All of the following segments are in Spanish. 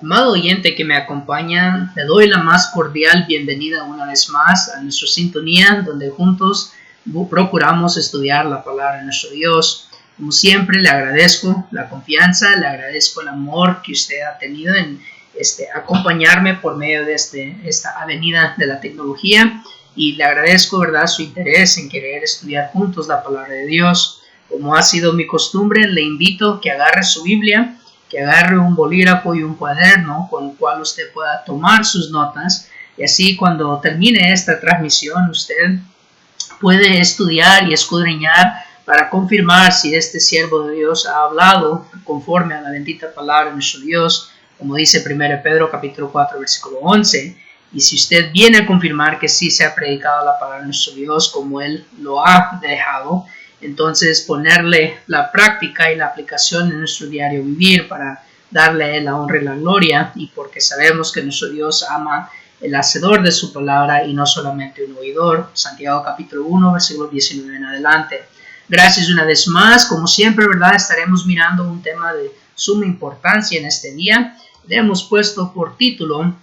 Amado oyente que me acompaña, le doy la más cordial bienvenida una vez más a nuestra sintonía, donde juntos procuramos estudiar la palabra de nuestro Dios. Como siempre, le agradezco la confianza, le agradezco el amor que usted ha tenido en acompañarme por medio de esta avenida de la tecnología, y le agradezco, ¿verdad?, su interés en querer estudiar juntos la palabra de Dios. Como ha sido mi costumbre, le invito a que agarre su Biblia, que agarre un bolígrafo y un cuaderno con el cual usted pueda tomar sus notas, y así cuando termine esta transmisión usted puede estudiar y escudriñar para confirmar si este siervo de Dios ha hablado conforme a la bendita palabra de nuestro Dios, como dice 1 Pedro capítulo 4 versículo 11. Y si usted viene a confirmar que sí se ha predicado la palabra de nuestro Dios como Él lo ha dejado, entonces ponerle la práctica y la aplicación en nuestro diario vivir para darle la honra y la gloria, y porque sabemos que nuestro Dios ama el hacedor de su palabra y no solamente un oidor. Santiago capítulo 1 versículo 19 en adelante. Gracias una vez más. Como siempre, ¿verdad?, estaremos mirando un tema de suma importancia en este día. Le hemos puesto por título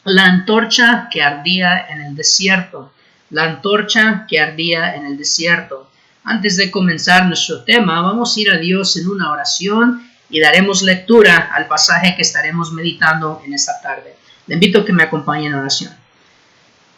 La antorcha que ardía en el desierto. La antorcha que ardía en el desierto. Antes de comenzar nuestro tema, vamos a ir a Dios en una oración y daremos lectura al pasaje que estaremos meditando en esta tarde. Le invito a que me acompañe en oración.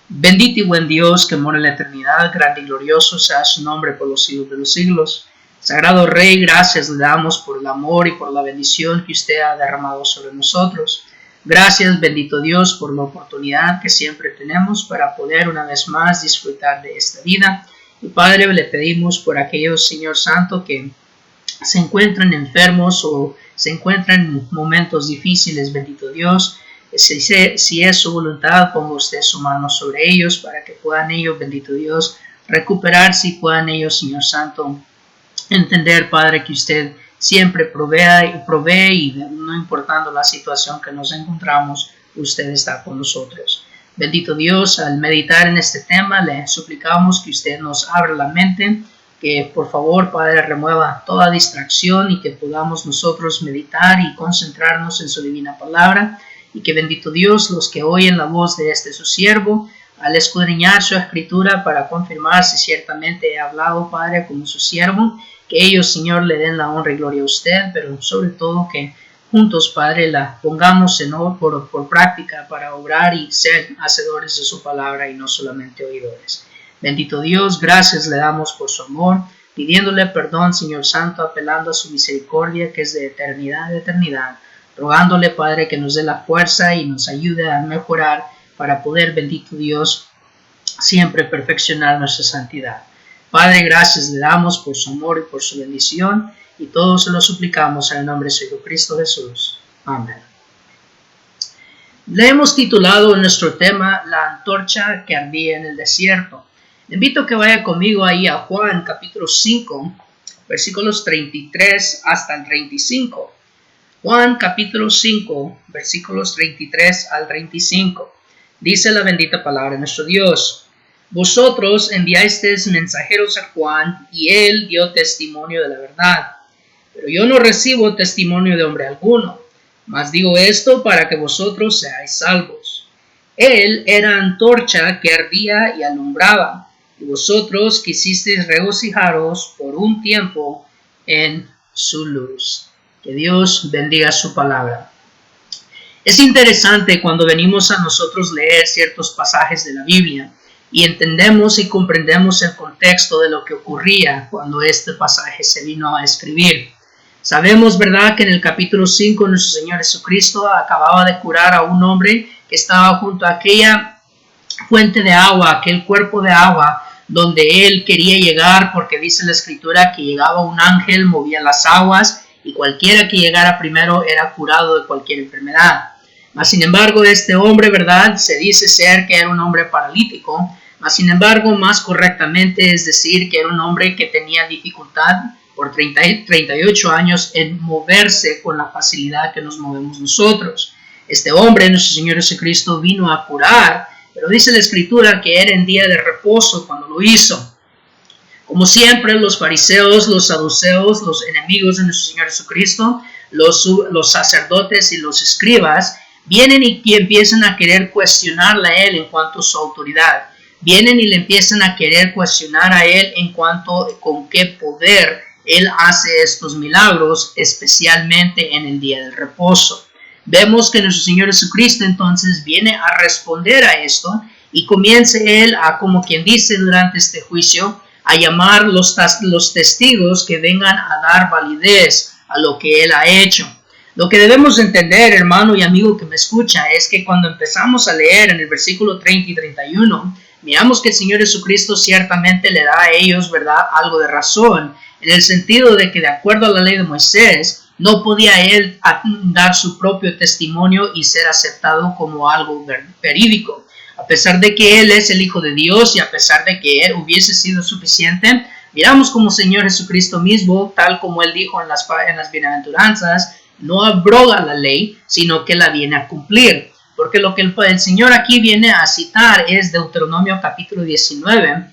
Bendito y buen Dios que mora en la eternidad, grande y glorioso sea su nombre por los siglos de los siglos. Sagrado Rey, gracias le damos por el amor y por la bendición que usted ha derramado sobre nosotros. Gracias, bendito Dios, por la oportunidad que siempre tenemos para poder una vez más disfrutar de esta vida. Y Padre, le pedimos por aquellos, Señor Santo, que se encuentran enfermos o se encuentran en momentos difíciles, bendito Dios. Si es su voluntad, ponga usted su mano sobre ellos para que puedan ellos, bendito Dios, recuperarse y puedan ellos, Señor Santo, entender, Padre, que usted siempre provee y no importando la situación que nos encontramos, usted está con nosotros. Bendito Dios, al meditar en este tema, le suplicamos que usted nos abra la mente, que por favor, Padre, remueva toda distracción y que podamos nosotros meditar y concentrarnos en su divina palabra, y que bendito Dios, los que oyen la voz de su siervo, al escudriñar su escritura para confirmar si ciertamente he hablado, Padre, como su siervo, que ellos, Señor, le den la honra y gloria a usted, pero sobre todo que juntos, Padre, la pongamos por práctica para obrar y ser hacedores de su palabra y no solamente oidores. Bendito Dios, gracias le damos por su amor, pidiéndole perdón, Señor Santo, apelando a su misericordia que es de eternidad a eternidad, rogándole, Padre, que nos dé la fuerza y nos ayude a mejorar para poder, bendito Dios, siempre perfeccionar nuestra santidad. Padre, gracias le damos por su amor y por su bendición, y todos se lo suplicamos en el nombre de su Hijo Cristo Jesús. Amén. Le hemos titulado nuestro tema La antorcha que ardía en el desierto. Le invito a que vaya conmigo ahí a Juan capítulo 5, versículos 33 hasta el 35. Juan capítulo 5, versículos 33 al 35. Dice la bendita palabra de nuestro Dios. Vosotros enviasteis mensajeros a Juan, y él dio testimonio de la verdad. Pero yo no recibo testimonio de hombre alguno, mas digo esto para que vosotros seáis salvos. Él era antorcha que ardía y alumbraba, y vosotros quisisteis regocijaros por un tiempo en su luz. Que Dios bendiga su palabra. Es interesante cuando venimos a nosotros leer ciertos pasajes de la Biblia y entendemos y comprendemos el contexto de lo que ocurría cuando este pasaje se vino a escribir. Sabemos, ¿verdad?, que en el capítulo 5 nuestro Señor Jesucristo acababa de curar a un hombre que estaba junto a aquella fuente de agua, aquel cuerpo de agua donde él quería llegar, porque dice la Escritura que llegaba un ángel, movía las aguas, y cualquiera que llegara primero era curado de cualquier enfermedad. Mas sin embargo, este hombre, ¿verdad?, se dice ser que era un hombre paralítico, mas sin embargo, más correctamente es decir que era un hombre que tenía dificultad por 38 años en moverse con la facilidad que nos movemos nosotros. Este hombre, nuestro Señor Jesucristo, vino a curar, pero dice la Escritura que era en día de reposo cuando lo hizo. Como siempre, los fariseos, los saduceos, los enemigos de nuestro Señor Jesucristo, los sacerdotes y los escribas vienen y empiezan a querer cuestionarle a él en cuanto a su autoridad. Vienen y le empiezan a querer cuestionar a él en cuanto a con qué poder él hace estos milagros, especialmente en el día del reposo. Vemos que nuestro Señor Jesucristo entonces viene a responder a esto y comience él a, como quien dice durante este juicio, a llamar los testigos que vengan a dar validez a lo que él ha hecho. Lo que debemos entender, hermano y amigo que me escucha, es que cuando empezamos a leer en el versículo 30 y 31, miramos que el Señor Jesucristo ciertamente le da a ellos, ¿verdad?, algo de razón, en el sentido de que de acuerdo a la ley de Moisés, no podía él dar su propio testimonio y ser aceptado como algo verídico. A pesar de que él es el Hijo de Dios y a pesar de que él hubiese sido suficiente, miramos como el Señor Jesucristo mismo, tal como él dijo en las bienaventuranzas, no abroga la ley, sino que la viene a cumplir. Porque lo que el Señor aquí viene a citar es Deuteronomio capítulo 19,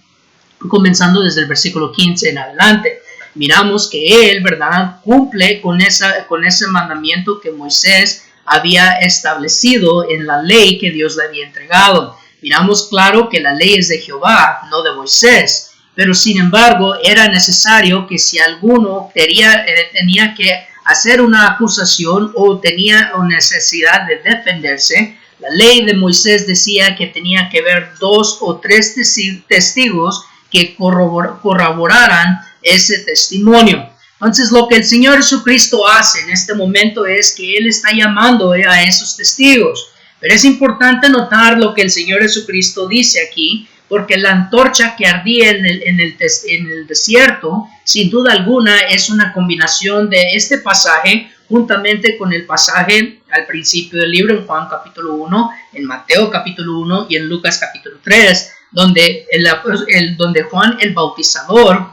comenzando desde el versículo 15 en adelante. Miramos que él, ¿verdad?, cumple con ese mandamiento que Moisés había establecido en la ley que Dios le había entregado. Miramos claro que la ley es de Jehová, no de Moisés. Pero sin embargo, era necesario que si alguno tenía que hacer una acusación o tenía necesidad de defenderse, la ley de Moisés decía que tenía que haber 2 o 3 testigos que corroboraran ese testimonio. Entonces, lo que el Señor Jesucristo hace en este momento es que Él está llamando a esos testigos. Pero es importante notar lo que el Señor Jesucristo dice aquí, porque la antorcha que ardía en el desierto, sin duda alguna, es una combinación de este pasaje juntamente con el pasaje al principio del libro en Juan capítulo 1, en Mateo capítulo 1 y en Lucas capítulo 3, donde Juan el Bautizador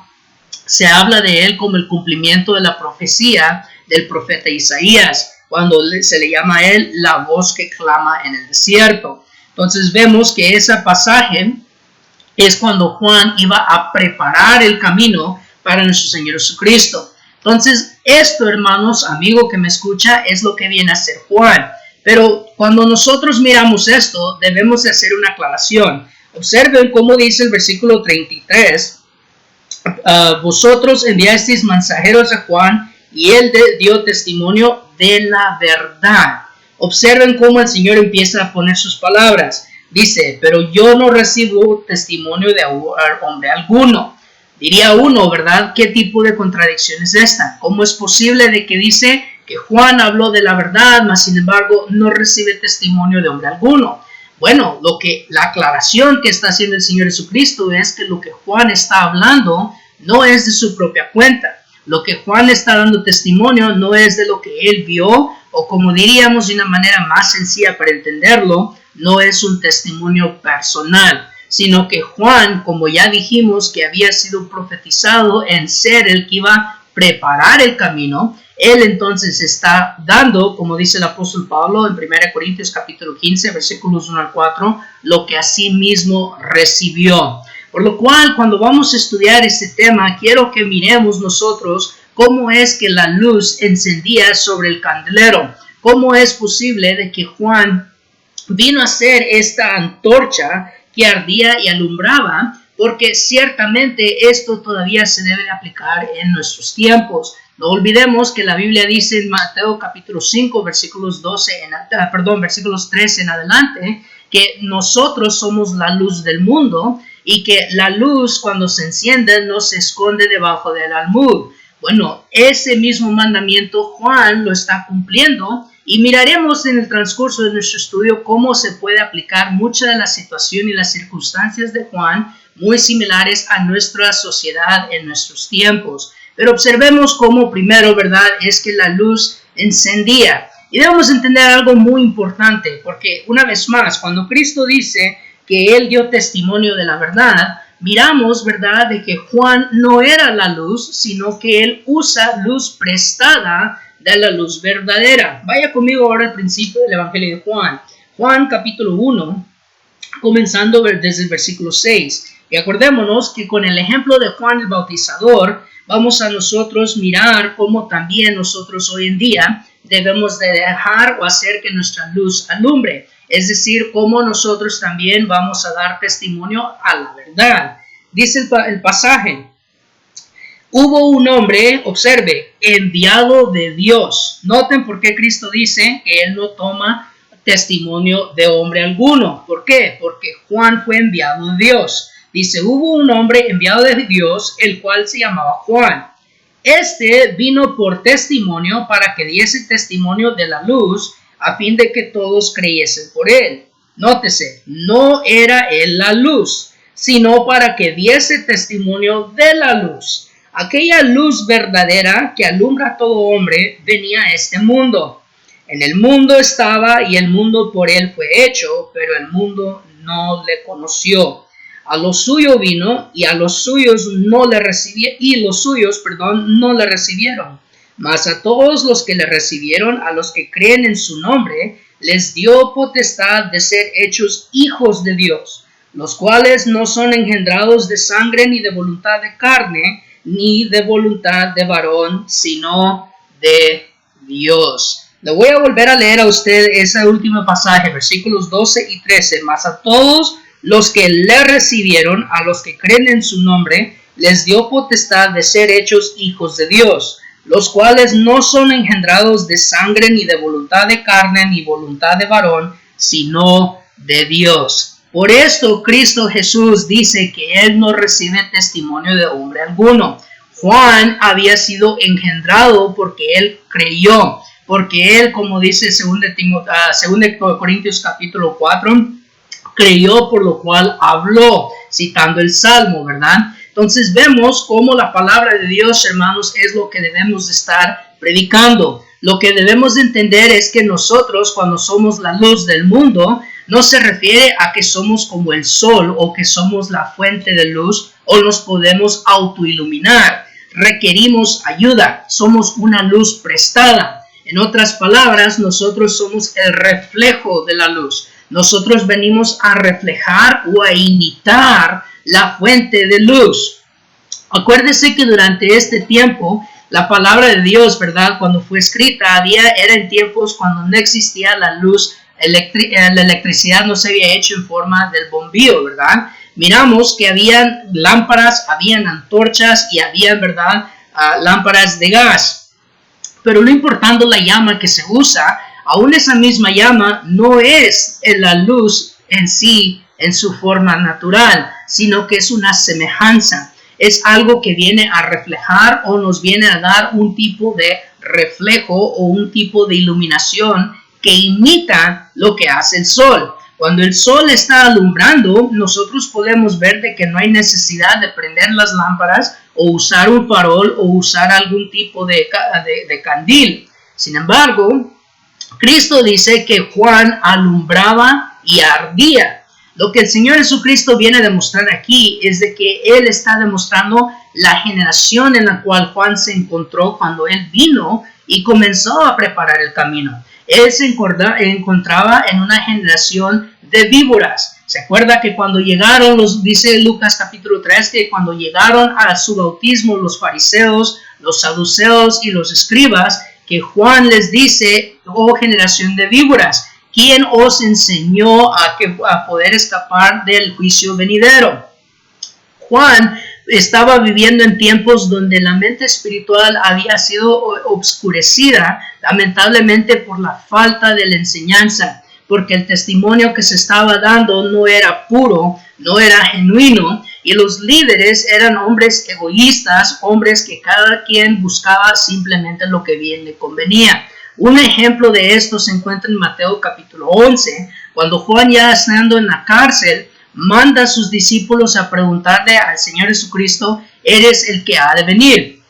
se habla de él como el cumplimiento de la profecía del profeta Isaías, cuando se le llama a él la voz que clama en el desierto. Entonces vemos que ese pasaje es cuando Juan iba a preparar el camino para nuestro Señor Jesucristo. Entonces, esto, hermanos, amigo que me escucha, es lo que viene a ser Juan. Pero cuando nosotros miramos esto, debemos de hacer una aclaración. Observen cómo dice el versículo 33. Vosotros enviasteis mensajeros a Juan y él dio testimonio de la verdad. Observen cómo el Señor empieza a poner sus palabras. Dice, pero yo no recibo testimonio de hombre alguno. Diría uno, ¿verdad? ¿Qué tipo de contradicción es esta? ¿Cómo es posible de que dice que Juan habló de la verdad, mas sin embargo no recibe testimonio de hombre alguno? Bueno, la aclaración que está haciendo el Señor Jesucristo es que lo que Juan está hablando no es de su propia cuenta. Lo que Juan está dando testimonio no es de lo que él vio, o como diríamos de una manera más sencilla para entenderlo, no es un testimonio personal, sino que Juan, como ya dijimos, que había sido profetizado en ser el que iba a preparar el camino, él entonces está dando, como dice el apóstol Pablo en 1 Corintios capítulo 15, versículos 1 al 4, lo que así mismo recibió. Por lo cual, cuando vamos a estudiar este tema, quiero que miremos nosotros cómo es que la luz encendía sobre el candelero. ¿Cómo es posible de que Juan vino a ser esta antorcha que ardía y alumbraba? Porque ciertamente esto todavía se debe aplicar en nuestros tiempos. No olvidemos que la Biblia dice en Mateo capítulo 5, versículos 13 en adelante, que nosotros somos la luz del mundo y que la luz cuando se enciende no se esconde debajo del almud. Bueno, ese mismo mandamiento Juan lo está cumpliendo y miraremos en el transcurso de nuestro estudio cómo se puede aplicar mucha de la situación y las circunstancias de Juan muy similares a nuestra sociedad en nuestros tiempos. Pero observemos cómo primero, ¿verdad?, es que la luz encendía. Y debemos entender algo muy importante, porque una vez más, cuando Cristo dice que Él dio testimonio de la verdad, miramos, ¿verdad?, de que Juan no era la luz, sino que Él usa luz prestada de la luz verdadera. Vaya conmigo ahora al principio del Evangelio de Juan. Juan capítulo 1, comenzando desde el versículo 6. Y acordémonos que con el ejemplo de Juan el Bautizador, vamos a nosotros mirar cómo también nosotros hoy en día debemos de dejar o hacer que nuestra luz alumbre. Es decir, cómo nosotros también vamos a dar testimonio a la verdad. Dice el pasaje, hubo un hombre, observe, enviado de Dios. Noten por qué Cristo dice que Él no toma testimonio de hombre alguno. ¿Por qué? Porque Juan fue enviado de Dios. Dice, hubo un hombre enviado de Dios, el cual se llamaba Juan. Este vino por testimonio para que diese testimonio de la luz, a fin de que todos creyesen por él. Nótese, no era él la luz, sino para que diese testimonio de la luz. Aquella luz verdadera que alumbra a todo hombre venía a este mundo. En el mundo estaba y el mundo por él fue hecho, pero el mundo no le conoció. A los suyos vino y a los suyos no le recibieron, no le recibieron. Mas a todos los que le recibieron, a los que creen en su nombre, les dio potestad de ser hechos hijos de Dios, los cuales no son engendrados de sangre ni de voluntad de carne, ni de voluntad de varón, sino de Dios. Le voy a volver a leer a usted ese último pasaje, versículos 12 y 13. Mas a todos los que le recibieron, a los que creen en su nombre, les dio potestad de ser hechos hijos de Dios, los cuales no son engendrados de sangre, ni de voluntad de carne, ni voluntad de varón, sino de Dios. Por esto Cristo Jesús dice que Él no recibe testimonio de hombre alguno. Juan había sido engendrado porque Él creyó, porque Él, como dice 2 Corintios capítulo 4, creyó por lo cual habló, citando el Salmo, ¿verdad? Entonces vemos cómo la palabra de Dios, hermanos, es lo que debemos de estar predicando. Lo que debemos de entender es que nosotros, cuando somos la luz del mundo, no se refiere a que somos como el sol o que somos la fuente de luz o nos podemos autoiluminar. Requerimos ayuda, somos una luz prestada. En otras palabras, nosotros somos el reflejo de la luz. Nosotros venimos a reflejar o a imitar la fuente de luz. Acuérdese que durante este tiempo, la palabra de Dios, ¿verdad? Cuando fue escrita, era en tiempos cuando no existía la luz, la electricidad no se había hecho en forma del bombillo, ¿verdad? Miramos que habían lámparas, habían antorchas y habían, ¿verdad? Lámparas de gas. Pero no importando la llama que se usa, aún esa misma llama no es la luz en sí, en su forma natural, sino que es una semejanza. Es algo que viene a reflejar o nos viene a dar un tipo de reflejo o un tipo de iluminación que imita lo que hace el sol. Cuando el sol está alumbrando, nosotros podemos ver de que no hay necesidad de prender las lámparas o usar un farol o usar algún tipo de candil. Sin embargo, Cristo dice que Juan alumbraba y ardía. Lo que el Señor Jesucristo viene a demostrar aquí es de que Él está demostrando la generación en la cual Juan se encontró cuando Él vino y comenzó a preparar el camino. Él se encontraba en una generación de víboras. ¿Se acuerda que cuando llegaron, dice Lucas capítulo 3, que cuando llegaron a su bautismo los fariseos, los saduceos y los escribas, que Juan les dice, oh generación de víboras, ¿quién os enseñó a poder escapar del juicio venidero? Juan estaba viviendo en tiempos donde la mente espiritual había sido obscurecida, lamentablemente por la falta de la enseñanza, porque el testimonio que se estaba dando no era puro, no era genuino, y los líderes eran hombres egoístas, hombres que cada quien buscaba simplemente lo que bien le convenía. Un ejemplo de esto se encuentra en Mateo capítulo 11, cuando Juan, ya estando en la cárcel, manda a sus discípulos a preguntarle al Señor Jesucristo, ¿eres el que ha de venir?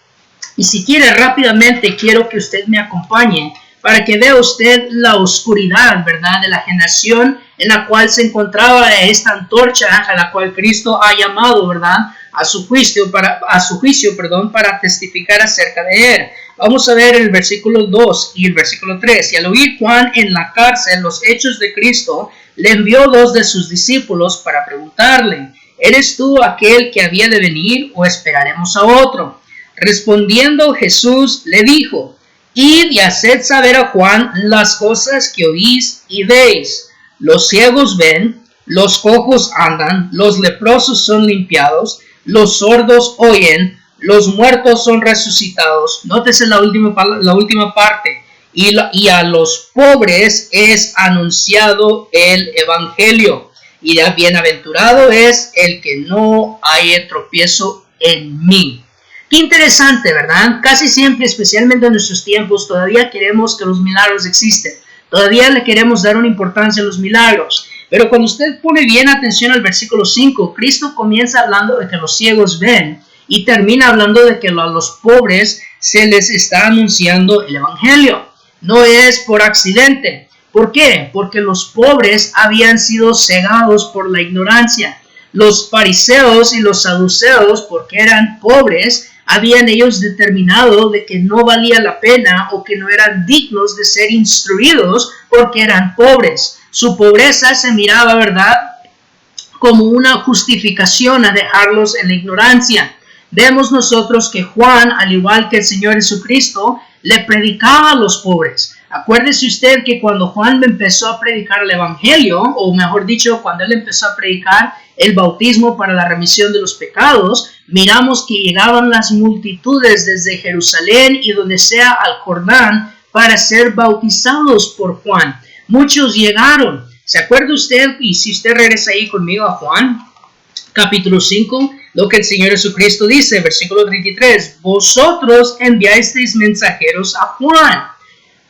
Y si quiere rápidamente, quiero que usted me acompañe para que vea usted la oscuridad, ¿verdad?, de la generación en la cual se encontraba esta antorcha a la cual Cristo ha llamado, ¿verdad?, a su juicio, para testificar acerca de él. Vamos a ver el versículo 2 y el versículo 3. Y al oír Juan en la cárcel los hechos de Cristo, le envió 2 de sus discípulos para preguntarle, ¿eres tú aquel que había de venir o esperaremos a otro? Respondiendo Jesús le dijo: Id y haced saber a Juan las cosas que oís y veis. Los ciegos ven, los cojos andan, los leprosos son limpiados, los sordos oyen, los muertos son resucitados. Nótese la última parte. Y a los pobres es anunciado el evangelio. Y bienaventurado es el que no haya tropiezo en mí. Qué interesante, ¿verdad? Casi siempre, especialmente en nuestros tiempos, todavía queremos que los milagros existen. Todavía le queremos dar una importancia a los milagros. Pero cuando usted pone bien atención al versículo 5, Cristo comienza hablando de que los ciegos ven y termina hablando de que a los pobres se les está anunciando el evangelio. No es por accidente. ¿Por qué? Porque los pobres habían sido cegados por la ignorancia. Los fariseos y los saduceos, porque eran pobres, habían ellos determinado de que no valía la pena o que no eran dignos de ser instruidos porque eran pobres. Su pobreza se miraba, ¿verdad?, como una justificación a dejarlos en la ignorancia. Vemos nosotros que Juan, al igual que el Señor Jesucristo, le predicaba a los pobres. Acuérdese usted que cuando Juan empezó a predicar el evangelio, o mejor dicho, cuando él empezó a predicar el bautismo para la remisión de los pecados, miramos que llegaban las multitudes desde Jerusalén y donde sea al Jordán para ser bautizados por Juan. Muchos llegaron. ¿Se acuerda usted? Y si usted regresa ahí conmigo a Juan, capítulo 5, lo que el Señor Jesucristo dice, versículo 33, vosotros enviasteis mensajeros a Juan.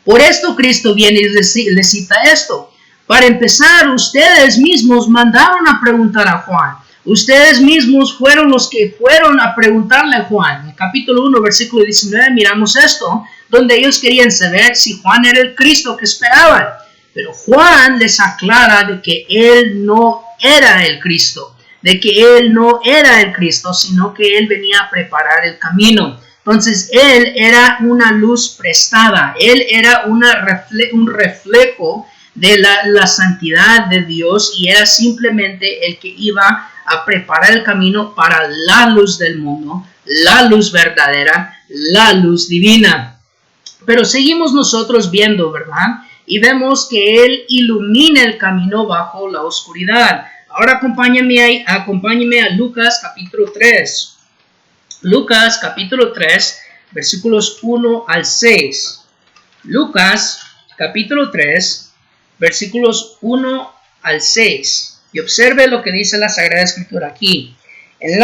Por esto Cristo viene y le cita esto. Para empezar, ustedes mismos mandaron a preguntar a Juan. Ustedes mismos fueron los que fueron a preguntarle a Juan. En el capítulo 1, versículo 19, miramos esto, donde ellos querían saber si Juan era el Cristo que esperaban. Pero Juan les aclara de que él no era el Cristo, de que él no era el Cristo, sino que él venía a preparar el camino. Entonces, él era una luz prestada, él era un reflejo de la santidad de Dios y era simplemente el que iba a preparar el camino para la luz del mundo, la luz verdadera, la luz divina. Pero seguimos nosotros viendo, ¿verdad? Y vemos que él ilumina el camino bajo la oscuridad. Ahora acompáñame a Lucas capítulo 3. Lucas capítulo 3, versículos 1 al 6. Lucas capítulo 3, versículos 1 al 6. Y observe lo que dice la Sagrada Escritura aquí. En el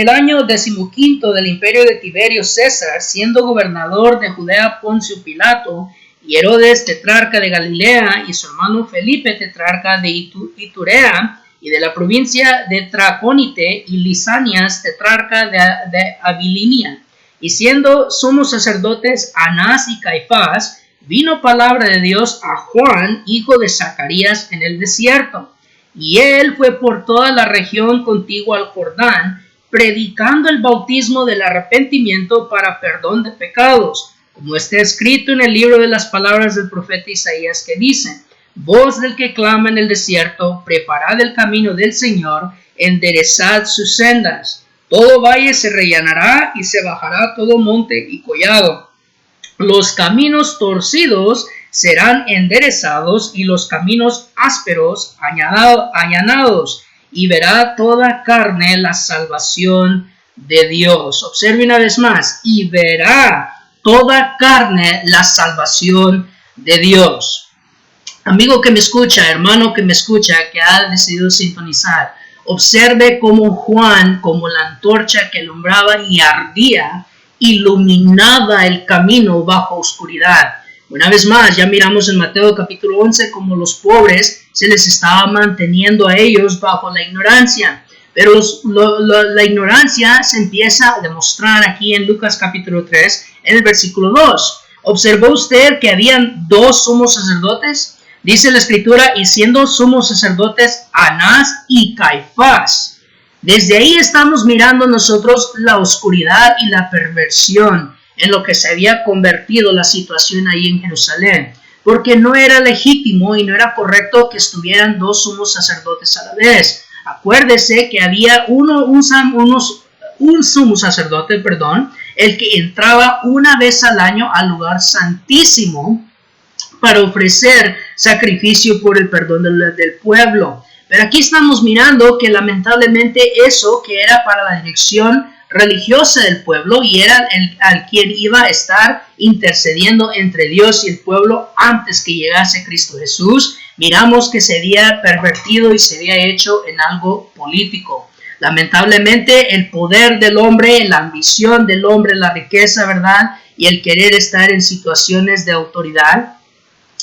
año 15 del imperio de Tiberio César, siendo gobernador de Judea Poncio Pilato, y Herodes, tetrarca de Galilea, y su hermano Felipe, tetrarca de Iturea, y de la provincia de Traconite, y Lisanias, tetrarca de Abilinia. Y siendo sumos sacerdotes Anás y Caifás, vino palabra de Dios a Juan, hijo de Zacarías, en el desierto. Y él fue por toda la región contigua al Jordán, predicando el bautismo del arrepentimiento para perdón de pecados, como está escrito en el libro de las palabras del profeta Isaías, que dice: voz del que clama en el desierto, preparad el camino del Señor, enderezad sus sendas. Todo valle se rellenará y se bajará todo monte y collado. Los caminos torcidos serán enderezados y los caminos ásperos allanados, y verá toda carne la salvación de Dios. Observe una vez más, y verá toda carne la salvación de Dios. Amigo que me escucha, hermano que me escucha, que ha decidido sintonizar, observe cómo Juan, como la antorcha que alumbraba y ardía, iluminaba el camino bajo oscuridad. Una vez más, ya miramos en Mateo capítulo 11 cómo los pobres se les estaba manteniendo a ellos bajo la ignorancia. Pero la ignorancia se empieza a demostrar aquí en Lucas capítulo 3, en el versículo 2. ¿Observó usted que habían dos sumos sacerdotes? Dice la Escritura, y siendo sumos sacerdotes Anás y Caifás. Desde ahí estamos mirando nosotros la oscuridad y la perversión en lo que se había convertido la situación ahí en Jerusalén. Porque no era legítimo y no era correcto que estuvieran dos sumos sacerdotes a la vez. Acuérdese que había un sumo sacerdote, el que entraba una vez al año al lugar santísimo para ofrecer sacrificio por el perdón del pueblo. Pero aquí estamos mirando que lamentablemente eso que era para la dirección religiosa del pueblo y era al quien iba a estar intercediendo entre Dios y el pueblo antes que llegase Cristo Jesús, miramos que se había pervertido y se había hecho en algo político. Lamentablemente el poder del hombre, la ambición del hombre, la riqueza, ¿verdad? Y el querer estar en situaciones de autoridad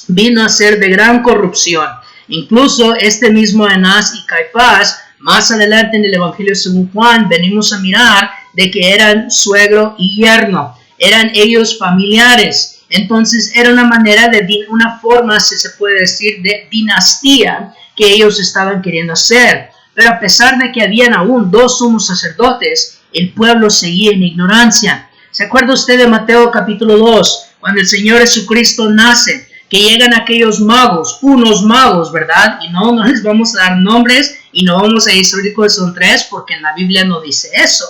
vino a ser de gran corrupción. Incluso este mismo Anás y Caifás, más adelante en el Evangelio según Juan, venimos a mirar de que eran suegro y yerno, eran ellos familiares. Entonces era una manera una forma, si se puede decir, de dinastía que ellos estaban queriendo hacer. Pero a pesar de que habían aún 2 sumos sacerdotes, el pueblo seguía en ignorancia. ¿Se acuerda usted de Mateo capítulo 2, cuando el Señor Jesucristo nace? Que llegan aquellos magos, unos magos, ¿verdad? Y no les vamos a dar nombres y no vamos a decir que son 3 porque en la Biblia no dice eso.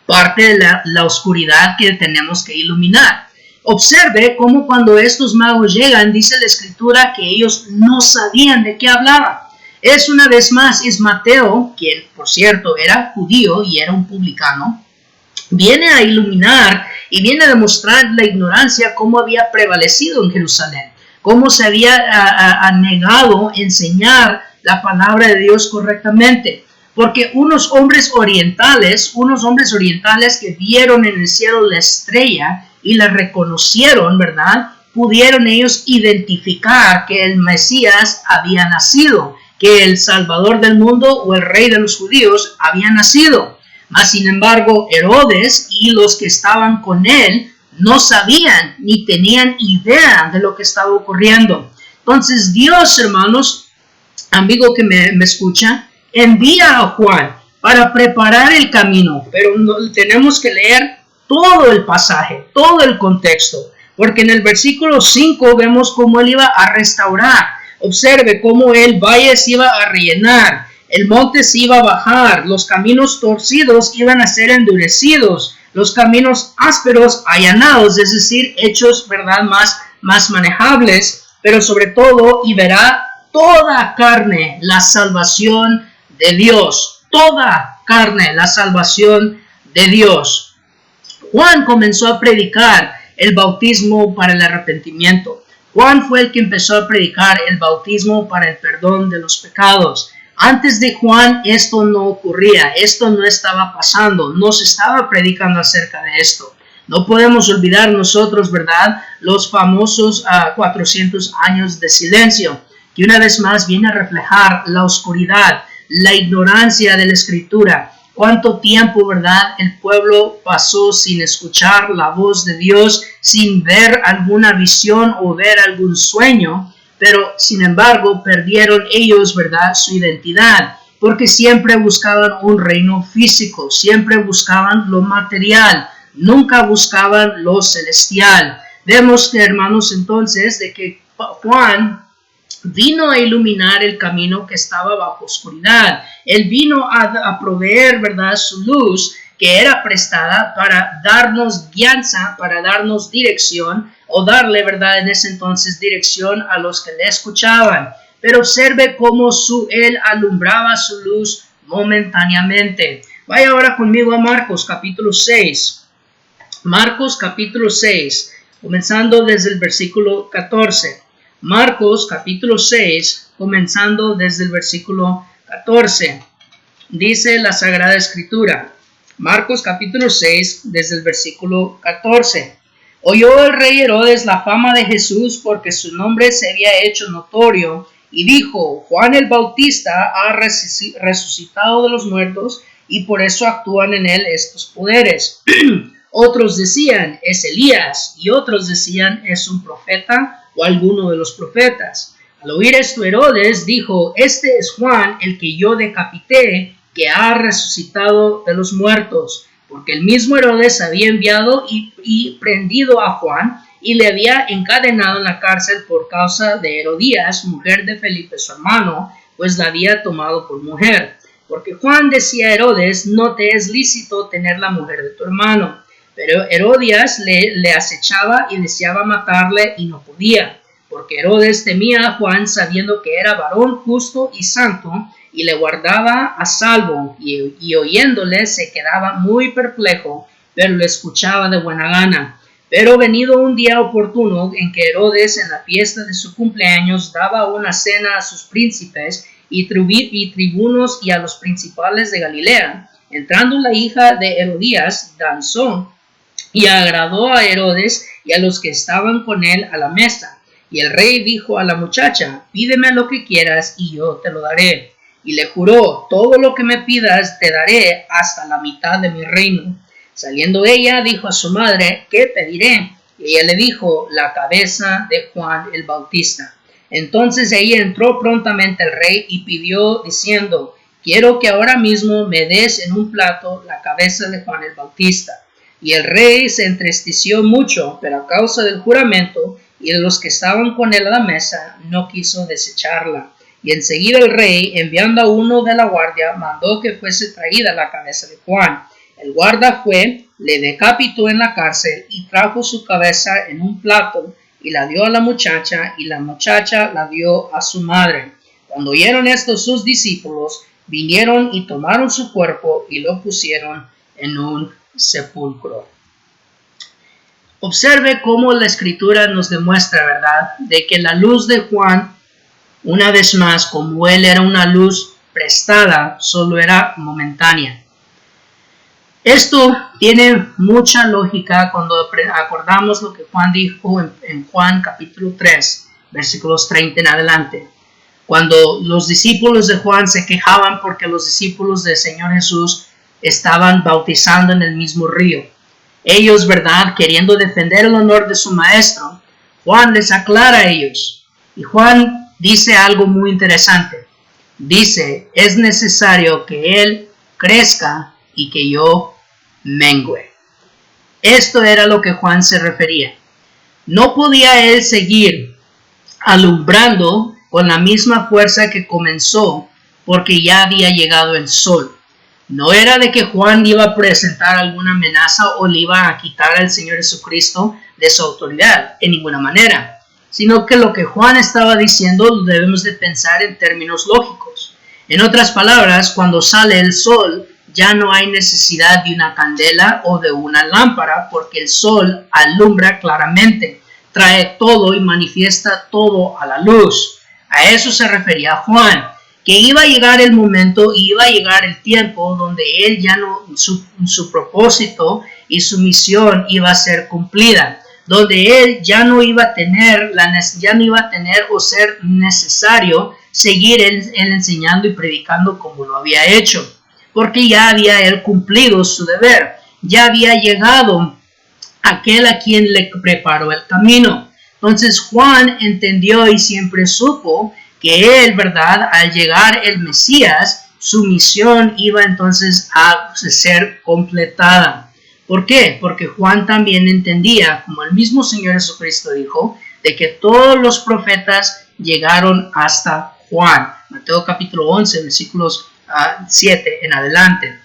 Parte de la oscuridad que tenemos que iluminar. Observe cómo cuando estos magos llegan, dice la Escritura que ellos no sabían de qué hablaban. Es una vez más, es Mateo, quien por cierto era judío y era un publicano, viene a iluminar y viene a demostrar la ignorancia cómo había prevalecido en Jerusalén. Cómo se había negado enseñar la palabra de Dios correctamente. Porque unos hombres orientales que vieron en el cielo la estrella y la reconocieron, ¿verdad? Pudieron ellos identificar que el Mesías había nacido, que el Salvador del mundo o el Rey de los judíos había nacido. Mas, sin embargo, Herodes y los que estaban con él no sabían ni tenían idea de lo que estaba ocurriendo. Entonces Dios, hermanos, amigo que me escucha, envía a Juan para preparar el camino, pero tenemos que leer todo el pasaje, todo el contexto, porque en el versículo 5 vemos cómo él iba a restaurar. Observe cómo el valle se iba a rellenar, el monte se iba a bajar, los caminos torcidos iban a ser endurecidos, los caminos ásperos allanados, es decir, hechos, ¿verdad?, más manejables, pero sobre todo, y verá toda carne la salvación de Dios, toda carne la salvación de Dios. Juan comenzó a predicar el bautismo para el arrepentimiento. Juan fue el que empezó a predicar el bautismo para el perdón de los pecados. Antes de Juan esto no ocurría, esto no estaba pasando, no se estaba predicando acerca de esto. No podemos olvidar nosotros, ¿verdad?, los famosos 400 años de silencio, que una vez más viene a reflejar la oscuridad, la ignorancia de la Escritura. Cuánto tiempo, ¿verdad?, el pueblo pasó sin escuchar la voz de Dios, sin ver alguna visión o ver algún sueño. Pero, sin embargo, perdieron ellos, ¿verdad?, su identidad, porque siempre buscaban un reino físico, siempre buscaban lo material, nunca buscaban lo celestial. Vemos que, hermanos, entonces, de que Juan vino a iluminar el camino que estaba bajo oscuridad. Él vino a proveer, ¿verdad?, su luz, que era prestada para darnos guianza, para darnos dirección, o darle, ¿verdad?, en ese entonces dirección a los que le escuchaban. Pero observe cómo él alumbraba su luz momentáneamente. Vaya ahora conmigo a Marcos capítulo 6. Marcos capítulo 6, comenzando desde el versículo 14. Marcos capítulo 6, comenzando desde el versículo 14. Dice la Sagrada Escritura. Marcos capítulo 6, desde el versículo 14. Oyó el rey Herodes la fama de Jesús porque su nombre se había hecho notorio y dijo: Juan el Bautista ha resucitado de los muertos y por eso actúan en él estos poderes. Otros decían: es Elías, y otros decían: es un profeta o alguno de los profetas. Al oír esto, Herodes dijo: este es Juan, el que yo decapité, que ha resucitado de los muertos. Porque el mismo Herodes había enviado y prendido a Juan y le había encadenado en la cárcel por causa de Herodías, mujer de Felipe su hermano, pues la había tomado por mujer. Porque Juan decía a Herodes: no te es lícito tener la mujer de tu hermano. Pero Herodías le acechaba y deseaba matarle y no podía, porque Herodes temía a Juan sabiendo que era varón justo y santo, y le guardaba a salvo, y oyéndole se quedaba muy perplejo, pero le escuchaba de buena gana. Pero venido un día oportuno en que Herodes en la fiesta de su cumpleaños daba una cena a sus príncipes y tribunos y a los principales de Galilea, entrando la hija de Herodías, danzó y agradó a Herodes y a los que estaban con él a la mesa. Y el rey dijo a la muchacha: pídeme lo que quieras y yo te lo daré. Y le juró: todo lo que me pidas te daré, hasta la mitad de mi reino. Saliendo ella, dijo a su madre: ¿qué pediré? Y ella le dijo: la cabeza de Juan el Bautista. Entonces ella entró prontamente al rey y pidió, diciendo: quiero que ahora mismo me des en un plato la cabeza de Juan el Bautista. Y el rey se entristeció mucho, pero a causa del juramento y de los que estaban con él a la mesa, no quiso desecharla. Y enseguida el rey, enviando a uno de la guardia, mandó que fuese traída la cabeza de Juan. El guarda fue, le decapitó en la cárcel y trajo su cabeza en un plato y la dio a la muchacha, y la muchacha la dio a su madre. Cuando oyeron esto sus discípulos, vinieron y tomaron su cuerpo y lo pusieron en un sepulcro. Observe cómo la escritura nos demuestra, ¿verdad?, de que la luz de Juan, una vez más, como él era una luz prestada, solo era momentánea. Esto tiene mucha lógica cuando acordamos lo que Juan dijo en Juan capítulo 3, versículos 30 en adelante. Cuando los discípulos de Juan se quejaban porque los discípulos del Señor Jesús estaban bautizando en el mismo río. Ellos, ¿verdad?, queriendo defender el honor de su maestro, Juan les aclara a ellos. Y Juan dice algo muy interesante. Dice: es necesario que él crezca y que yo mengüe. Esto era lo que Juan se refería. No podía él seguir alumbrando con la misma fuerza que comenzó, porque ya había llegado el sol. No era de que Juan iba a presentar alguna amenaza o le iba a quitar al Señor Jesucristo de su autoridad, en ninguna manera, sino que lo que Juan estaba diciendo lo debemos de pensar en términos lógicos. En otras palabras, cuando sale el sol, ya no hay necesidad de una candela o de una lámpara, porque el sol alumbra claramente, trae todo y manifiesta todo a la luz. A eso se refería Juan, que iba a llegar el momento y iba a llegar el tiempo donde él ya no, su propósito y su misión iba a ser cumplida, donde él ya no iba a tener o ser necesario seguir él enseñando y predicando como lo había hecho, porque ya había él cumplido su deber, ya había llegado aquel a quien le preparó el camino. Entonces Juan entendió y siempre supo que él, ¿verdad?, al llegar el Mesías, su misión iba entonces a ser completada. ¿Por qué? Porque Juan también entendía, como el mismo Señor Jesucristo dijo, de que todos los profetas llegaron hasta Juan. Mateo capítulo 11, versículos 7 en adelante.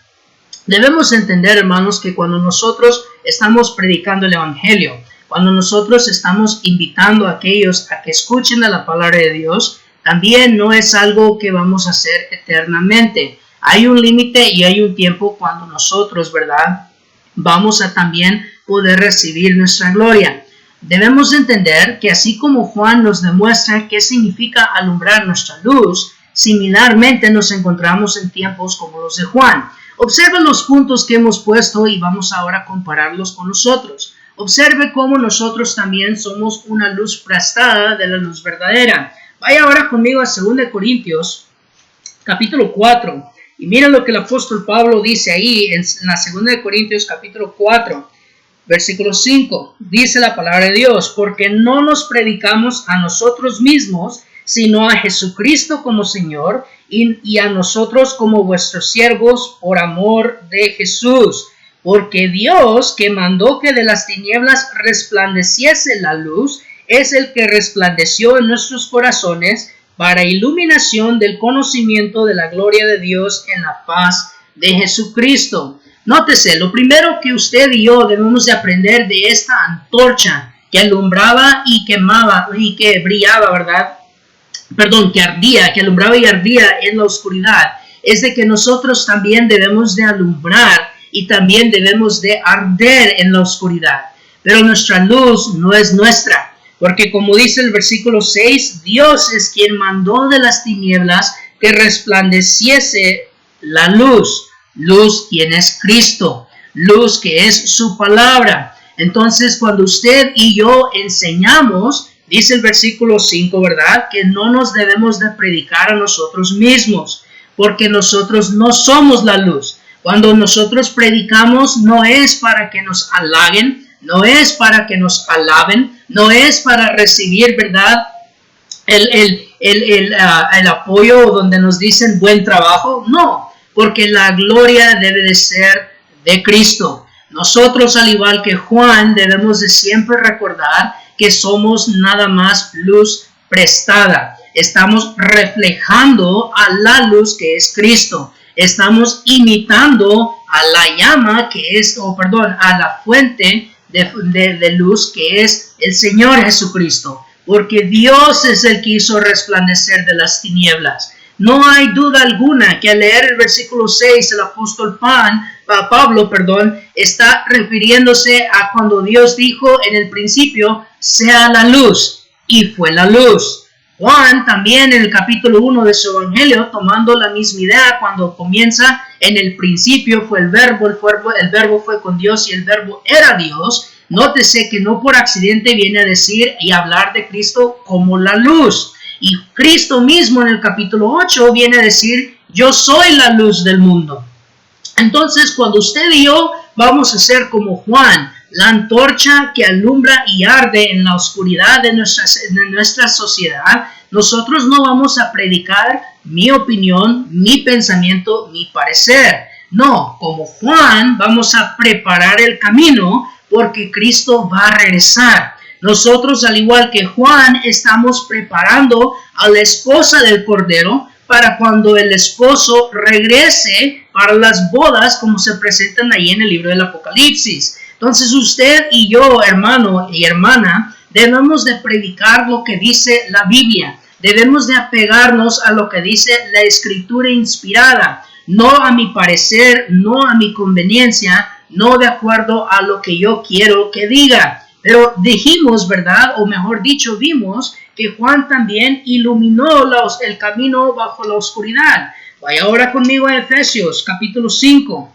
Debemos entender, hermanos, que cuando nosotros estamos predicando el Evangelio, cuando nosotros estamos invitando a aquellos a que escuchen la palabra de Dios, también no es algo que vamos a hacer eternamente. Hay un límite y hay un tiempo cuando nosotros, ¿verdad?, vamos a también poder recibir nuestra gloria. Debemos entender que así como Juan nos demuestra qué significa alumbrar nuestra luz, similarmente nos encontramos en tiempos como los de Juan. Observe los puntos que hemos puesto y vamos ahora a compararlos con nosotros. Observe cómo nosotros también somos una luz prestada de la luz verdadera. Vaya ahora conmigo a 2 Corintios, capítulo 4. Y miren lo que el apóstol Pablo dice ahí en la 2 Corintios, capítulo 4, versículo 5. Dice la palabra de Dios: porque no nos predicamos a nosotros mismos, sino a Jesucristo como Señor, y a nosotros como vuestros siervos por amor de Jesús. Porque Dios, que mandó que de las tinieblas resplandeciese la luz, es el que resplandeció en nuestros corazones para iluminación del conocimiento de la gloria de Dios en la faz de Jesucristo. Nótese, lo primero que usted y yo debemos de aprender de esta antorcha que alumbraba y quemaba y que brillaba, ¿verdad? Perdón, que ardía, que alumbraba y ardía en la oscuridad, es de que nosotros también debemos de alumbrar y también debemos de arder en la oscuridad. Pero nuestra luz no es nuestra, porque como dice el versículo 6, Dios es quien mandó de las tinieblas que resplandeciese la luz. Luz quien es Cristo, luz que es su palabra. Entonces cuando usted y yo enseñamos, dice el versículo 5, ¿verdad? Que no nos debemos de predicar a nosotros mismos, porque nosotros no somos la luz. Cuando nosotros predicamos no es para que nos halaguen, no es para que nos alaben, no es para recibir, ¿verdad? El apoyo donde nos dicen buen trabajo, no, porque la gloria debe de ser de Cristo. Nosotros, al igual que Juan, debemos de siempre recordar que somos nada más luz prestada. Estamos reflejando a la luz que es Cristo. Estamos imitando a la llama que es, a la fuente de luz que es el Señor Jesucristo. Porque Dios es el que hizo resplandecer de las tinieblas. No hay duda alguna que al leer el versículo 6, el apóstol Pablo, está refiriéndose a cuando Dios dijo en el principio, sea la luz, y fue la luz. Juan también en el capítulo 1 de su evangelio, tomando la misma idea cuando comienza, en el principio fue el verbo fue con Dios y el verbo era Dios. Nótese que no por accidente viene a decir y hablar de Cristo como la luz. Y Cristo mismo en el capítulo 8 viene a decir, yo soy la luz del mundo. Entonces, cuando usted y yo vamos a ser como Juan, la antorcha que alumbra y arde en la oscuridad de nuestra sociedad, nosotros no vamos a predicar mi opinión, mi pensamiento, mi parecer. No, como Juan, vamos a preparar el camino porque Cristo va a regresar. Nosotros, al igual que Juan, estamos preparando a la esposa del Cordero para cuando el esposo regrese para las bodas, como se presentan ahí en el libro del Apocalipsis. Entonces usted y yo, hermano y hermana, debemos de predicar lo que dice la Biblia. Debemos de apegarnos a lo que dice la Escritura inspirada, no a mi parecer, no a mi conveniencia, no de acuerdo a lo que yo quiero que diga. Pero dijimos, ¿verdad? O mejor dicho, vimos que Juan también iluminó el camino bajo la oscuridad. Vaya ahora conmigo a Efesios capítulo 5.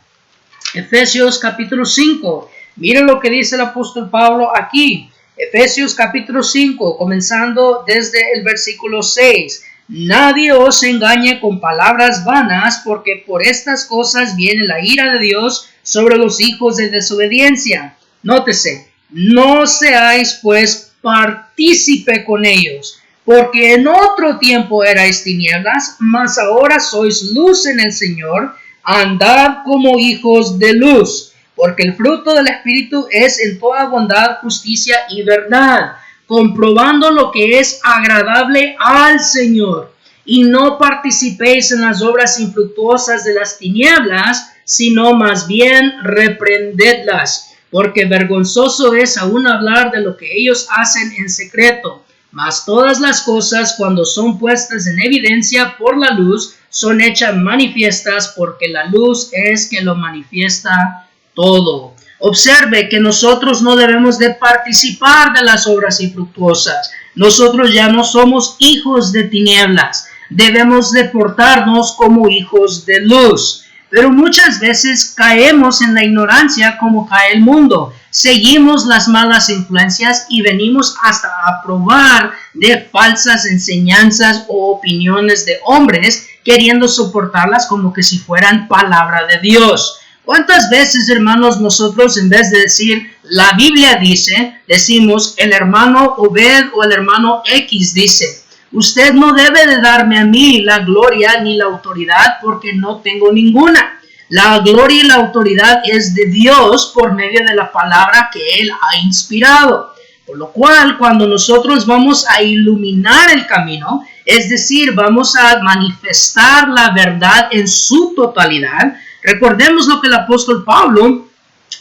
Efesios capítulo 5. Miren lo que dice el apóstol Pablo aquí. Efesios capítulo 5, comenzando desde el versículo 6. Nadie os engañe con palabras vanas, porque por estas cosas viene la ira de Dios sobre los hijos de desobediencia. Nótese, no seáis pues partícipe con ellos, porque en otro tiempo erais tinieblas, mas ahora sois luz en el Señor. Andad como hijos de luz, porque el fruto del Espíritu es en toda bondad, justicia y verdad, comprobando lo que es agradable al Señor. Y no participéis en las obras infructuosas de las tinieblas, sino más bien reprendedlas, porque vergonzoso es aún hablar de lo que ellos hacen en secreto. Mas todas las cosas, cuando son puestas en evidencia por la luz, son hechas manifiestas, porque la luz es que lo manifiesta todo. Observe que nosotros no debemos de participar de las obras infructuosas. Nosotros ya no somos hijos de tinieblas. Debemos de portarnos como hijos de luz. Pero muchas veces caemos en la ignorancia como cae el mundo. Seguimos las malas influencias y venimos hasta aprobar de falsas enseñanzas o opiniones de hombres, queriendo soportarlas como que si fueran palabra de Dios. ¿Cuántas veces, hermanos, nosotros en vez de decir la Biblia dice, decimos el hermano Obed o el hermano X dice? Usted no debe de darme a mí la gloria ni la autoridad porque no tengo ninguna. La gloria y la autoridad es de Dios por medio de la palabra que Él ha inspirado. Por lo cual, cuando nosotros vamos a iluminar el camino, es decir, vamos a manifestar la verdad en su totalidad, Recordemos lo que el apóstol Pablo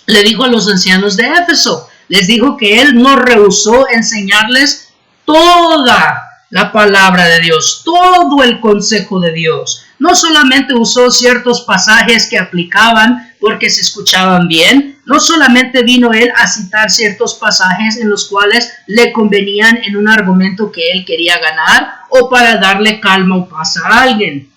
le dijo a los ancianos de Éfeso. Les dijo que él no rehusó enseñarles toda la palabra de Dios, todo el consejo de Dios. No solamente usó ciertos pasajes que aplicaban porque se escuchaban bien, no solamente vino él a citar ciertos pasajes en los cuales le convenían en un argumento que él quería ganar o para darle calma o paz a alguien.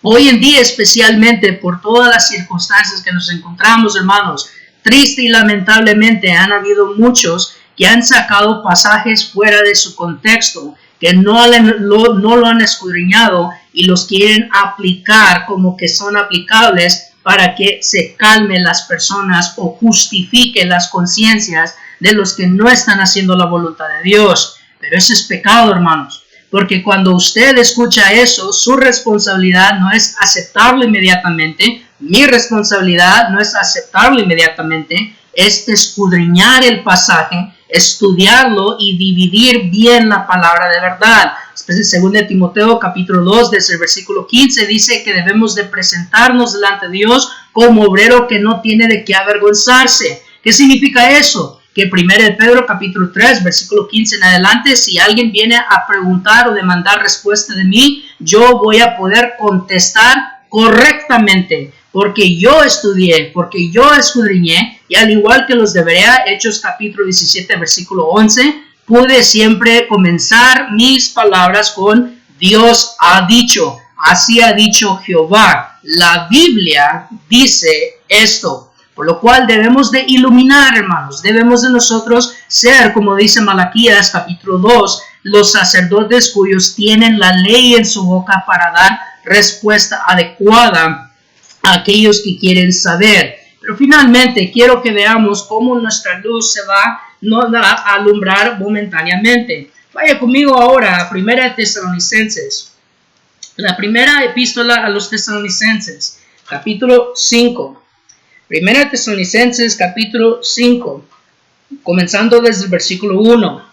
Hoy en día, especialmente por todas las circunstancias que nos encontramos, hermanos, triste y lamentablemente han habido muchos que han sacado pasajes fuera de su contexto, que no lo han escudriñado y los quieren aplicar como que son aplicables para que se calmen las personas o justifiquen las conciencias de los que no están haciendo la voluntad de Dios. Pero eso es pecado, hermanos, porque cuando usted escucha eso, su responsabilidad no es aceptarlo inmediatamente. Mi responsabilidad no es aceptarlo inmediatamente, es escudriñar el pasaje, estudiarlo y dividir bien la palabra de verdad. Según de Timoteo capítulo 2, desde el versículo 15, dice que debemos de presentarnos delante de Dios como obrero que no tiene de qué avergonzarse. ¿Qué significa eso? Que 1 Pedro capítulo 3, versículo 15 en adelante, si alguien viene a preguntar o demandar respuesta de mí, yo voy a poder contestar correctamente, porque yo estudié, porque yo escudriñé, y al igual que los de Berea, Hechos capítulo 17, versículo 11, pude siempre comenzar mis palabras con Dios ha dicho, así ha dicho Jehová. La Biblia dice esto, por lo cual debemos de iluminar, hermanos, debemos de nosotros ser, como dice Malaquías capítulo 2, los sacerdotes cuyos tienen la ley en su boca para dar respuesta adecuada a aquellos que quieren saber. Pero finalmente quiero que veamos cómo nuestra luz se va a alumbrar momentáneamente. Vaya conmigo ahora a 1 Tesalonicenses. La primera epístola a los Tesalonicenses, capítulo 5. 1 Tesalonicenses, capítulo 5, comenzando desde el versículo 1.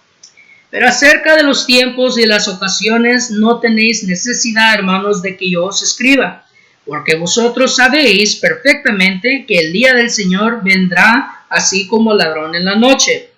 Pero acerca de los tiempos y las ocasiones no tenéis necesidad, hermanos, de que yo os escriba, porque vosotros sabéis perfectamente que el día del Señor vendrá así como ladrón en la noche,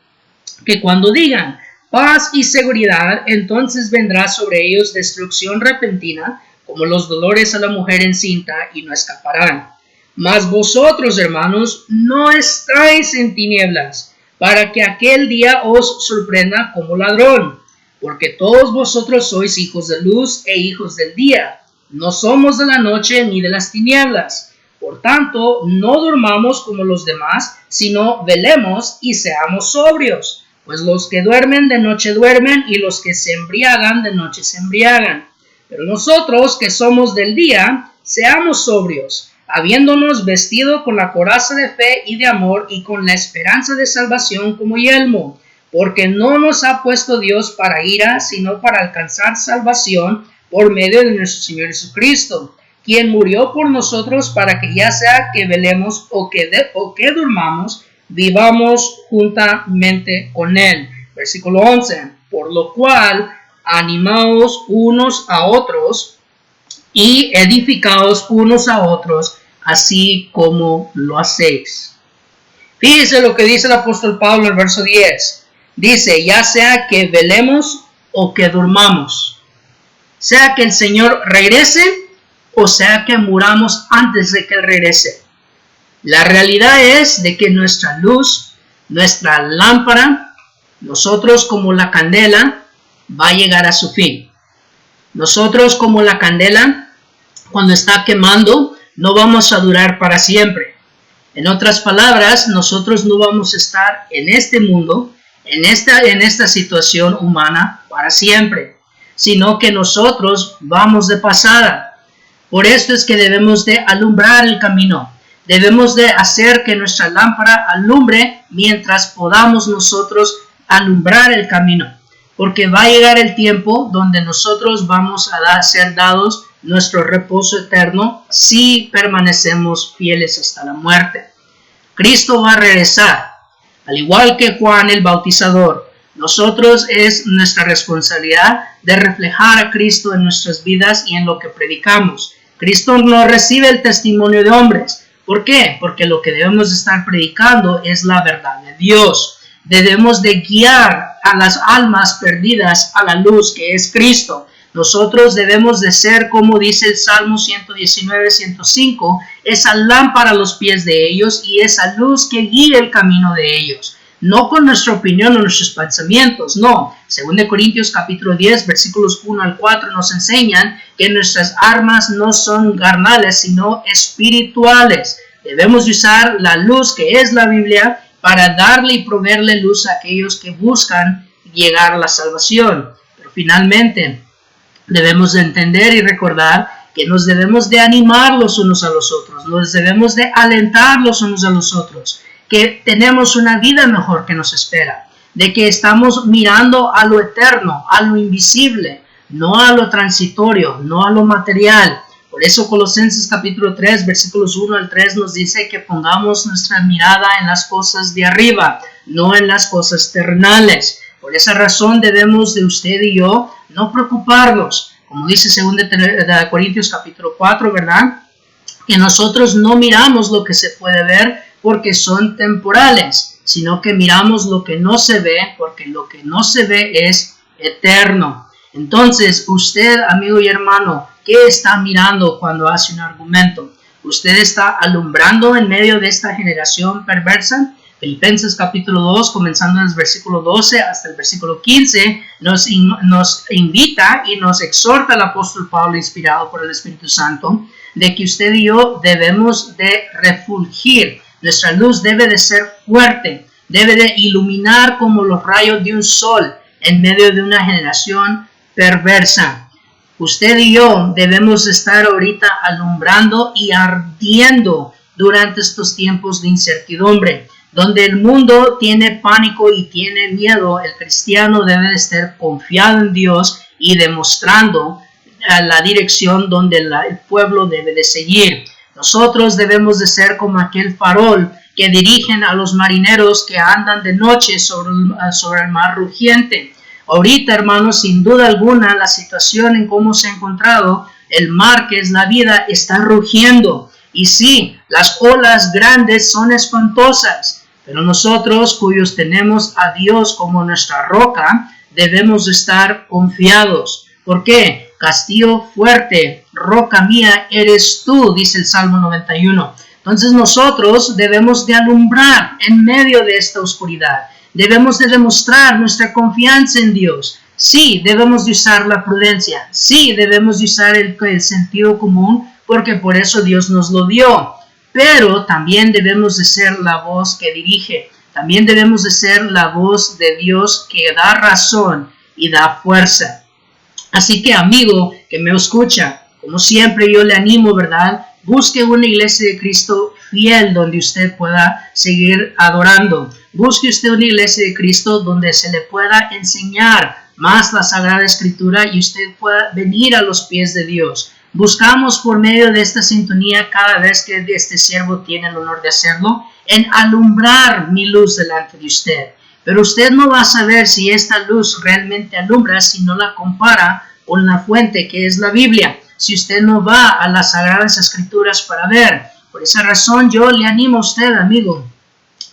que cuando digan paz y seguridad, entonces vendrá sobre ellos destrucción repentina, como los dolores a la mujer encinta, y no escaparán. Mas vosotros, hermanos, no estáis en tinieblas, para que aquel día os sorprenda como ladrón, porque todos vosotros sois hijos de luz e hijos del día. No somos de la noche ni de las tinieblas. Por tanto, no durmamos como los demás, sino velemos y seamos sobrios. Pues los que duermen de noche duermen, y los que se embriagan de noche se embriagan. Pero nosotros que somos del día, seamos sobrios, habiéndonos vestido con la coraza de fe y de amor y con la esperanza de salvación como yelmo. Porque no nos ha puesto Dios para ira, sino para alcanzar salvación por medio de nuestro Señor Jesucristo, quien murió por nosotros para que ya sea que velemos o que durmamos, vivamos juntamente con Él. Versículo 11. Por lo cual, animaos unos a otros y edificaos unos a otros, así como lo hacéis. Fíjese lo que dice el apóstol Pablo en el verso 10. Dice, ya sea que velemos o que durmamos, sea que el Señor regrese o sea que muramos antes de que Él regrese. La realidad es de que nuestra luz, nuestra lámpara, nosotros como la candela, va a llegar a su fin. Nosotros como la candela, cuando está quemando, no vamos a durar para siempre. En otras palabras, nosotros no vamos a estar en este mundo, en esta situación humana para siempre, sino que nosotros vamos de pasada. Por esto es que debemos de alumbrar el camino. Debemos de hacer que nuestra lámpara alumbre mientras podamos nosotros alumbrar el camino. Porque va a llegar el tiempo donde nosotros vamos a ser dados nuestro reposo eterno si permanecemos fieles hasta la muerte. Cristo va a regresar, al igual que Juan el Bautizador. Nosotros es nuestra responsabilidad de reflejar a Cristo en nuestras vidas y en lo que predicamos. Cristo no recibe el testimonio de hombres. ¿Por qué? Porque lo que debemos estar predicando es la verdad de Dios. Debemos de guiar a las almas perdidas a la luz que es Cristo. Nosotros debemos de ser, como dice el Salmo 119, 105, esa lámpara a los pies de ellos y esa luz que guía el camino de ellos. No con nuestra opinión o nuestros pensamientos, no. 2 Corintios capítulo 10, versículos 1 al 4 nos enseñan que nuestras armas no son carnales, sino espirituales. Debemos usar la luz que es la Biblia para darle y proveerle luz a aquellos que buscan llegar a la salvación. Pero finalmente, debemos de entender y recordar que nos debemos de animar los unos a los otros, nos debemos de alentar los unos a los otros, que tenemos una vida mejor que nos espera, de que estamos mirando a lo eterno, a lo invisible, no a lo transitorio, no a lo material. Por eso Colosenses capítulo 3, versículos 1 al 3 nos dice que pongamos nuestra mirada en las cosas de arriba, no en las cosas terrenales. Por esa razón debemos de usted y yo no preocuparnos, como dice 2 Corintios capítulo 4, ¿verdad? Que nosotros no miramos lo que se puede ver porque son temporales, sino que miramos lo que no se ve porque lo que no se ve es eterno. Entonces, usted, amigo y hermano, ¿qué está mirando cuando hace un argumento? ¿Usted está alumbrando en medio de esta generación perversa? Filipenses capítulo 2, comenzando en el versículo 12 hasta el versículo 15, nos invita y nos exhorta el apóstol Pablo, inspirado por el Espíritu Santo, de que usted y yo debemos de refulgir. Nuestra luz debe de ser fuerte, debe de iluminar como los rayos de un sol en medio de una generación perversa. Usted y yo debemos estar ahorita alumbrando y ardiendo durante estos tiempos de incertidumbre. Donde el mundo tiene pánico y tiene miedo, el cristiano debe de estar confiado en Dios y demostrando la dirección donde el pueblo debe de seguir. Nosotros debemos de ser como aquel farol que dirigen a los marineros que andan de noche sobre el mar rugiente. Ahorita, hermanos, sin duda alguna, la situación en cómo se ha encontrado, el mar que es la vida está rugiendo. Y sí, las olas grandes son espantosas. Pero nosotros, cuyos tenemos a Dios como nuestra roca, debemos estar confiados. ¿Por qué? Castillo fuerte, roca mía eres tú, dice el Salmo 91. Entonces nosotros debemos de alumbrar en medio de esta oscuridad. Debemos de demostrar nuestra confianza en Dios. Sí, debemos de usar la prudencia. Sí, debemos de usar el sentido común, porque por eso Dios nos lo dio. Pero también debemos de ser la voz que dirige. También debemos de ser la voz de Dios que da razón y da fuerza. Así que, amigo que me escucha, como siempre yo le animo, ¿verdad? Busque una iglesia de Cristo fiel donde usted pueda seguir adorando. Busque usted una iglesia de Cristo donde se le pueda enseñar más la Sagrada Escritura y usted pueda venir a los pies de Dios. Buscamos por medio de esta sintonía cada vez que este siervo tiene el honor de hacerlo, en alumbrar mi luz delante de usted. Pero usted no va a saber si esta luz realmente alumbra si no la compara con la fuente que es la Biblia. Si usted no va a las Sagradas Escrituras para ver. Por esa razón yo le animo a usted, amigo.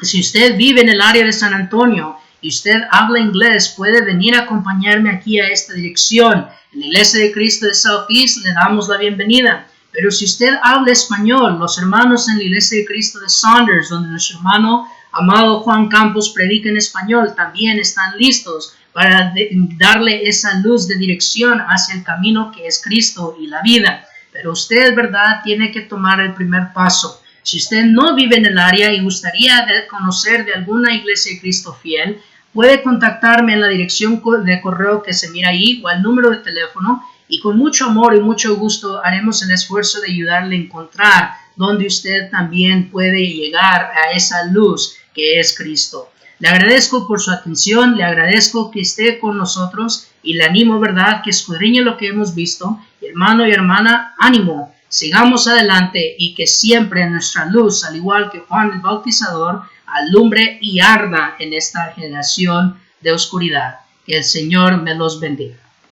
Si usted vive en el área de San Antonio y usted habla inglés, puede venir a acompañarme aquí a esta dirección. En la Iglesia de Cristo de Southeast le damos la bienvenida. Pero si usted habla español, los hermanos en la Iglesia de Cristo de Saunders, donde nuestro hermano amado Juan Campos predica en español, también están listos para darle esa luz de dirección hacia el camino que es Cristo y la vida. Pero usted, ¿verdad?, tiene que tomar el primer paso. Si usted no vive en el área y gustaría conocer de alguna Iglesia de Cristo fiel, puede contactarme en la dirección de correo que se mira ahí o al número de teléfono y con mucho amor y mucho gusto haremos el esfuerzo de ayudarle a encontrar donde usted también puede llegar a esa luz que es Cristo. Le agradezco por su atención, le agradezco que esté con nosotros y le animo, ¿verdad?, que escudriñe lo que hemos visto. Hermano y hermana, ánimo, sigamos adelante y que siempre nuestra luz, al igual que Juan el Bautizador, alumbre y arda en esta generación de oscuridad. Que el Señor me los bendiga.